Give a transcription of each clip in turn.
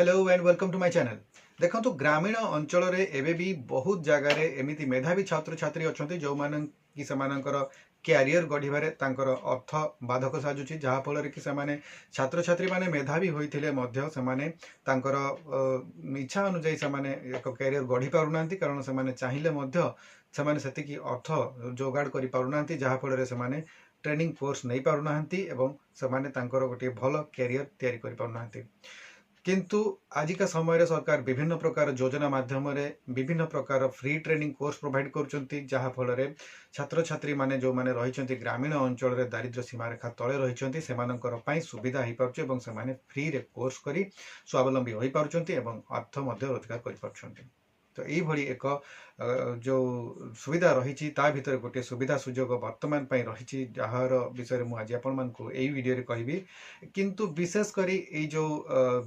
Hello and welcome to my channel. देखो ग्रामीण अंचल एवं भी बहुत जगार एमती मेधावी छात्र छात्री अच्छा जो कि क्यारियर गढ़वे अर्थ बाधक साजुची जहाँफल कि छात्र छात्री मैंने मेधावी होते इच्छा अनुजाई एक क्यारियर गढ़ी पारना कारण से चाहिए से अर्थ जोगाड़ कर पारना जहाँफल से ट्रेनिंग कोर्स नहीं पारना गोटे भल क्यारियर तैयारी कर पारना। किंतु आजिका समय सरकार विभिन्न प्रकार योजना माध्यम विभिन्न प्रकार फ्री ट्रेनिंग कोर्स प्रोवाइड करफल छात्र छात्री माने जो माने रही ग्रामीण अंचल दारिद्र्य सीमारेखा तले रही सुविधा हो पारे फ्री रे कोर्स कर स्वावलंबी हो पार्टी अर्थ रोजगार कर। तो यही एक जो सुविधा रही भीतर गोटे सुविधा सुजोग वर्तमान रही जार विषय मुझे यही वीडियो कहि किंतु विशेषकर जो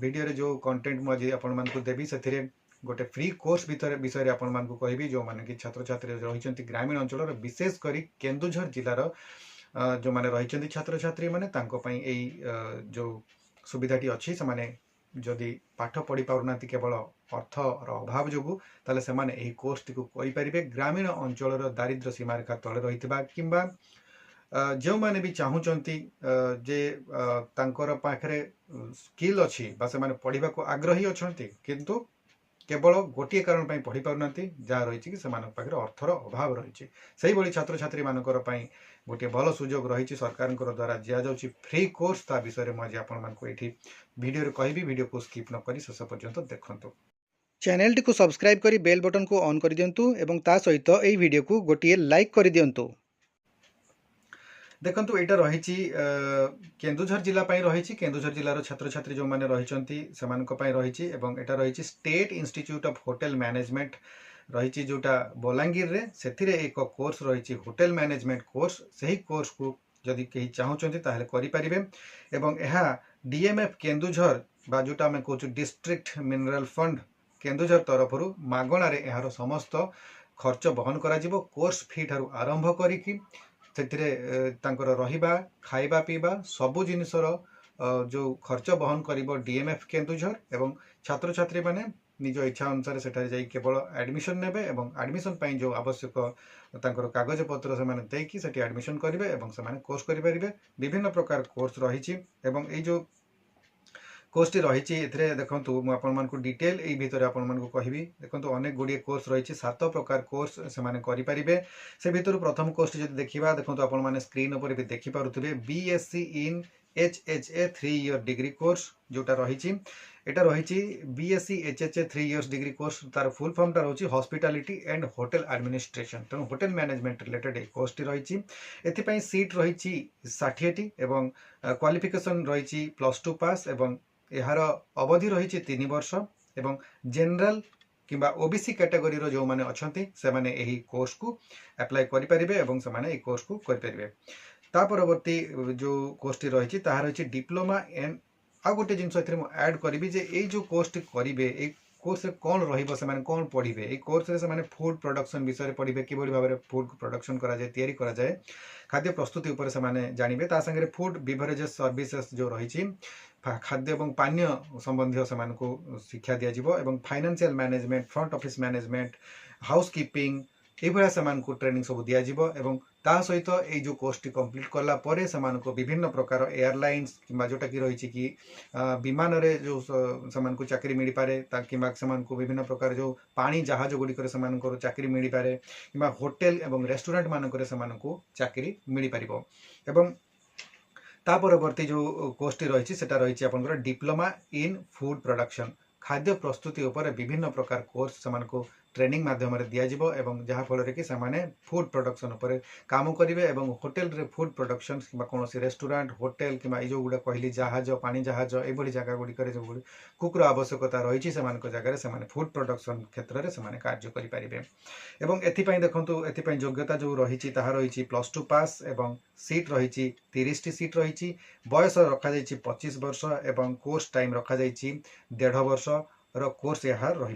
वीडियो जो कंटेंट मुझे आपको देवी से गोटे फ्री कोर्स विषय आपण कहि जो माने कि छात्र छात्री रही ग्रामीण अंचल विशेषकर केन्दुझर जिलार जो माने रही छात्र छात्री माने जो सुविधाटी अच्छी से जदि पाठ पढ़ी पारना केवल अर्थर अभाव जो ताले से माने कोर्स टी करें ग्रामीण अंचल दारिद्र्य सीमारेखा तले रही किंबा जो माने भी चाहूँगी जे तांकर पाखरे स्किल अच्छी से पढ़ा को आग्रही अच्छा किंतु केवल गोटे कारण पढ़ी पारना जहाँ रही कि अर्थर अभाव रही से भाई छात्र छात्री मानकर गोटे भल सुजोग रही सरकार द्वारा दि जाऊँगी फ्री कोर्स ता विषय मुझे आपको ये वीडियो कहि वीडियो को स्किप न करी शेष पर्यंत देखंतु। चैनल टी को सब्सक्राइब करी बेल बटन को ऑन कर दियंतु एवं ता सहित एई वीडियो को गोटिए लाइक कर दियंतु। देखंतु एटा रही केन्दुझर जिला रही केन्दुझर जिलार छात्र छात्री जो मैंने रही एटा रही state institute of hotel management रही जोटा बलांगीर रे से एक कोर्स रही होटल मैनेजमेंट कोर्स से कोर्स को जदि कहीं चाहूँगी करें एवं यह डीएमएफ केन्दुझर बा जोटा आम कहूँ डिस्ट्रिक्ट मिनरल फंड केन्दुझर तरफ मागणार यार समस्त खर्च बहन करा कोर्स फी ठारू आरंभ करी रहिबा खाइबा पीबा सबु जिनिसर जो खर्च बहन कर डीएमएफ केन्दुझर एवं छात्र छात्री माने निज इच्छा अनुसार से केवल एडमिशन नेबे एवं एडमिशन जो आवश्यक कागज पत्र से एडमिशन करेंगे से कोर्स करें विभिन्न प्रकार कोर्स रही जो कोर्स टी रही देखो मुझे डिटेल यही भितर आपको कहि देखो अनेक गुड़िए कोर्स रही 7 प्रकार कोर्स से करें से भितर प्रथम कोर्स जब देखा देखो आपने स्क्रीन उपर भी देखिपे BSc in HHA 3 year degree course जोटा रही एटा रही BSc HHA 3 years degree course तार फुल फॉर्म टा रही हॉस्पिटैलिटी एंड होटल एडमिनिस्ट्रेशन तेणु होटल मैनेजमेंट रिलेटेड एक कोर्स टी रही एथिपाई सीट रही 60टी एवं क्वालिफिकेशन रही +2 पास एवं यार अवधि रही 3 वर्ष एवं जनरल किंबा ओबीसी कैटेगरी जो मैंने अच्छा से मैंने यही कोर्स को अप्लाई करें से कोर्स को करें ता परवर्ती जो कोर्स टी रही रही डिप्लोमा एंड आ गोटे जिनस ऐड करी जे ये जो कोर्स टी करेंगे कोर्स कौन रही कौन पढ़े ये कोर्स से फूड प्रोडक्शन विषय पढ़े कि भाव में फूड प्रोडक्शन कराए खाद्य प्रस्तुति उपर से जानवे तांगे फूड बिवरेजेस सर्विसेस जो रही खाद्य और पानीय संबंधी से शिक्षा दिज्व financial management front office management housekeeping ये से ट्रेनिंग सब दिज्व ता सहित ये जो कोर्स टी कंप्लीट कला से विभिन्न प्रकार एयरलाइंस कि जोटा कि रही कि विमान रे जो से चाकरी मिल पारे कि विभिन्न प्रकार जो पानी जहाज गुड़िक चाकरी मिल पारे कि होटेल एवं रेस्टोरेंट मानक चाकरी मिल पार एवं ता परवर्ती जो कोर्स टी रही आपंकर डिप्लोमा इन फूड प्रोडक्शन खाद्य प्रस्तुति उपर विभिन्न प्रकार कोर्स से ट्रेनिंग माध्यम दिज्व जहाँफल कि फूड प्रोडक्शन उपर काम करेंगे होटेल रे फूड प्रोडक्शन कि कौन रेस्टोरेंट होटेल कि जो गुड़ा कहली जहाज पानी जहाज ये जगह गुड़िक जो कुकर आवश्यकता रही जगह से फूड प्रोडक्शन क्षेत्र में से कार्य करें एपाई देखो एपाई योग्यता जो रही रही +2 पास एवं सीट रही 30टी सीट रही बयस रखा 25 वर्ष एवं कोर्स टाइम रखा 1.5 वर्ष कोर्स यहाँ रही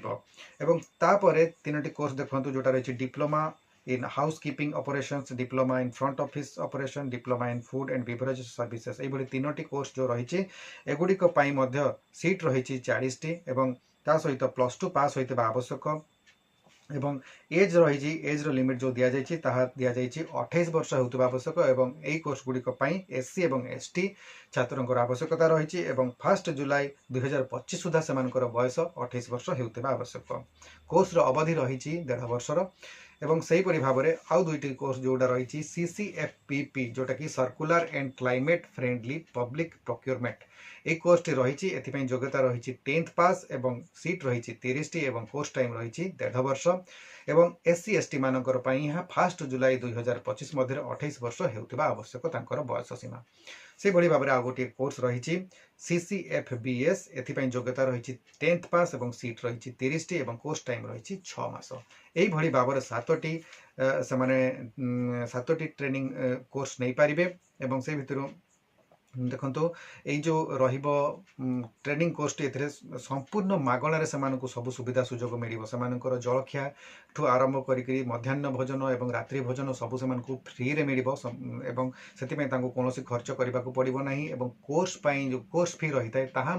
3टी कोर्स देखो जोटा रही diploma in housekeeping operations, diploma in front office operation, diploma in food and beverage services, एभली तीनोटी कोर्स जो रही एगुड़िक सीट रही 40 टी एवं ता सहित +2 पास होइतिबा आवश्यक एवं एज रही एज लिमिट जो दि जाइए ताहा दि जाइए 28 वर्ष होता आवश्यक एवं यही कोर्स गुड़िक एससी एवं एसटी छात्रों आवश्यकता रही 1 जुलाई 2025 सुधा से बयस 28 वर्ष होता आवश्यक। कोर्स अवधि रही 1.5 वर्षर एवं से भाव में आउ दुईटी कोर्स जोड़ा रही CCFPP जोटा कि circular and climate friendly public procurement, एक कोर्स टी रही एथिपाई योग्यता रही 10th पास एवं सीट रही 30 टी एवं कोर्स टाइम रही 1.5 वर्ष एवं SC ST मानकर यहाँ 1 जुलाई 2025 मध्य 28 वर्ष होता आवश्यक तांकर बयस सीमा। से भाई भाव में आउ गोटे कोर्स रही CCFBS, एथिपाई योग्यता रही 10th पास एवं सीट रही 30 टी एवं कोर्स टाइम रही 6 मास। यही भाई भाव में 7टी ट्रेनिंग कोर्स नहीं पारे एवं से भितर देखो ये जो ट्रेनिंग कोर्स टी संपूर्ण मागणार से सब सुविधा सुजोग मिल जलखिया ठू आरंभ करी मध्याह्न भोजन और रात्रि भोजन सब से फ्री रे मिल से कौन खर्च करने को पड़ो ना एवं कोर्स जो कोर्स फी रही है ताहा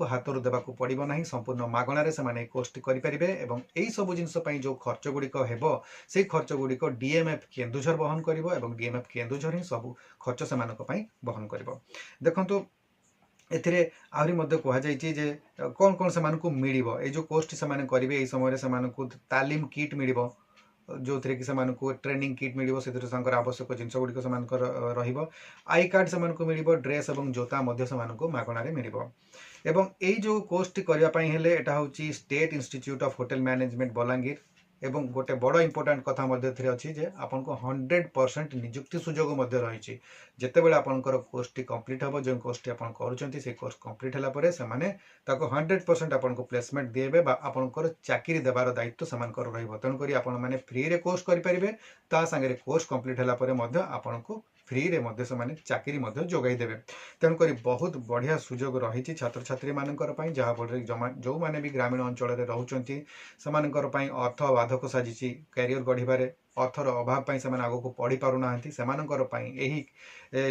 हाथ देवा पड़ो ना संपूर्ण मागणार से कोर्स टी करेंगे और यही सब जिनस जो खर्च गुड़िक हो से खर्च गुड़िक DMF केन्दुझर बहन कर DMF केन्दुझर ही सब खर्च से बहन कर। देखो एथिरे आहरी मध्य कहुई जे कौन कौन से मिल ये जो कोर्स से करेंगे यही समय से तालीम किट मिल जो थे कि ट्रेनिंग किट मिल से आवश्यक जिनस गुड़िक से आई कार्ड से मिल ड्रेस और जोता से मागणार मिल एवं यही जो कोर्स टी करने हूँ state institute of hotel management Balangir एवं गोटे बड़ इंपोर्टाट कथा अच्छी जे आपन को 100% निजुक्ति सुजोग रही जिते बड़े आपंकर कोर्स टी कंप्लीट हम जो कोर्स टी आप कर कोर्स कंप्लीट है से 100% आपन को प्लेसमेंट दिए आपंकर चाकरी देवार दायित्व से तेणुक आपने फ्री रे कोर्स करेंगे ता सागे कोर्स कंप्लीट है आपन को फ्री रे से चाकरी जोगाई देवे। तेणुक बहुत बढ़िया सुजोग रही छात्र छात्री मानकर जहाँफल जो मैंने भी ग्रामीण अंचल में रोचंती से अर्थ बाधक साजिश कैरियर गढ़वे अर्थर अभाव से आग को पढ़ी पारना से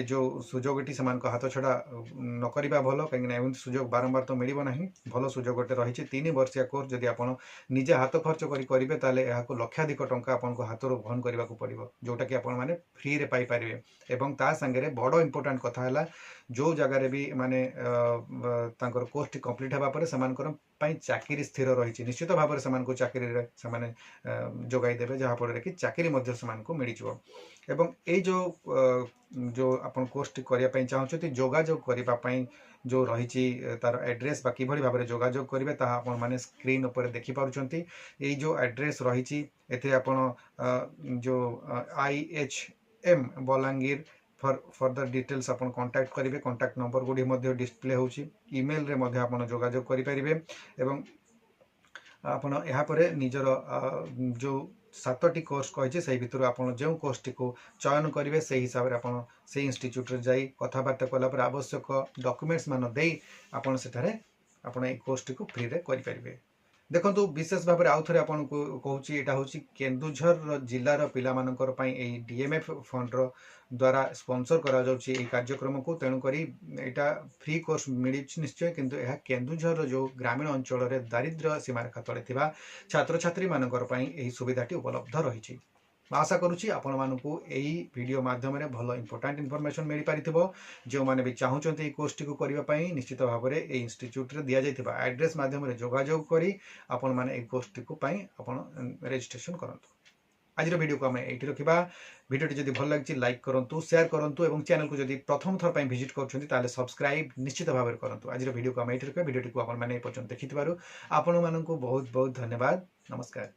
जो सुजोगटी से हाथ छड़ा न करवा भल कहीं सुजोग बारंबार तो मिल ना भल सुजोगटे रही 3 वर्षिया कोर्स जदि आप निजे हाथ खर्च करेंगे ताले लक्षाधिक टंका आपको हाथ बहन करने को पड़ो जोटा कि आपने फ्री रे पाइपर एवं ता संगे बड़ इंपोर्टाट कथा है जो जगार भी माने कोर्स टी कंप्लीट होगा से चाकरी स्थिर रही निश्चित भाव में चाकरी जोगाई देवे जहाँफल कि चाकरी मिल एवं ये जो आप कोर्स टी करने चाहते जोगाजोग करने जो रही तार एड्रेस कि भाव में जोगाजोग करेंगे आपने स्क्रीन उपर देखिपुंट ये जो एड्रेस रही जो IHM बलांगीर फर्दर डिटेल्स आप कांटेक्ट करेंगे कांटेक्ट नंबर गुड़ी डिस्प्ले हो ईमेल रे आप जोगाजोग करेंगे एवं आपन यापर निजर जो 7टी कोर्स कही से भितर आप जो कोर्स टी को चयन करेंगे से हिसाब से आप से इंस्टीट्यूट रे जाई कथबार्ता कलापर आवश्यक डॉक्यूमेंट्स मान दे आपन सेठारे आपन ए कोर्स टी को फ्री रे करि परिबे। देखो विशेष भाव में आउ थे आपको कहूँ यहाँ हूँ केन्दुझर जिलार पिला मानकर DMF फंड द्वारा स्पॉन्सर करा जाउछि एई कार्यक्रम को तेणुक यहाँ फ्री कोर्स मिली निश्चय किंतु यह केन्दुझर जो ग्रामीण अंचल दारिद्र्य सीमारेखा तले थिबा छात्र छात्री मानकर एही सुविधाटी उपलब्ध रही। आशा करुँची आपण मानकु एई वीडियो माध्यम रे भल इंपोर्टेंट इनफॉरमेशन मिल पारिथिबो जो माने भी चाहूचंती ए कोर्स टी को करिवा पई निश्चित भाव में ए इंस्टीट्यूट रे दिया जायथिबा एड्रेस माध्यम रे जोगाजोग करी आपण माने ए कोर्स टी को पई आपण रजिस्ट्रेशन करंतु। आज वीडियो को आम ये रखा वीडियो जदि भल लगी लाइक करूँ शेयर करूँ और चैनल को जदि प्रथम थर पर विजिट कर सब्सक्राइब निश्चित भाव में करूँ। आज वीडियो को आम ये रखा वीडियो को आपने देखि आपण बहुत बहुत धन्यवाद। नमस्कार।